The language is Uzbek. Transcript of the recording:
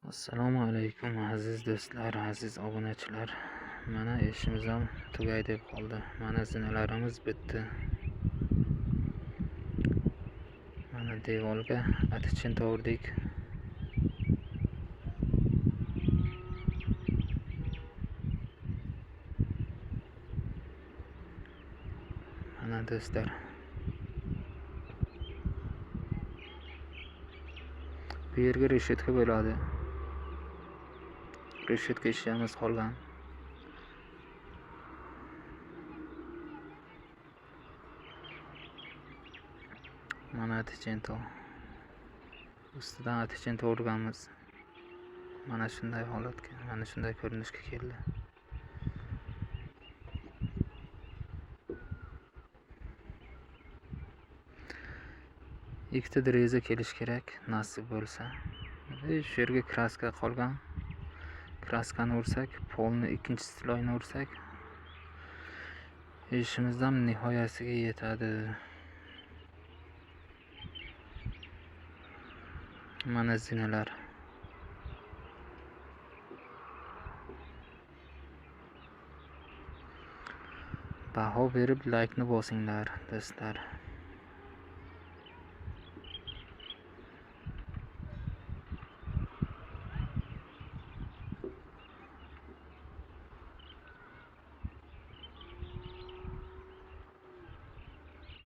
Assalomu alaykum aziz do'stlar, aziz obunachilar. Mana ishimiz ham tugay deb qoldi. Mana zinalarimiz bitdi. Mana devorga atichin tovurdik. Mana do'stlar. Bu yerga reshetka bo'ladi. Reshetka ishimiz qolgan. Mana atichin ustidan atichin tovurganmiz. Mana shunday holatga, mana shunday ko'rinishga keldi. Ikkita deraza kelish kerak, nasib bo'lsa. Shu yerga kraska qolgan. Kraskani ursak, polni ikkinchi sloyni ursak, ishimizdan nihoyasiga yetadi. Mana zinalar. Baho berib like ni bosinglar do'stlar.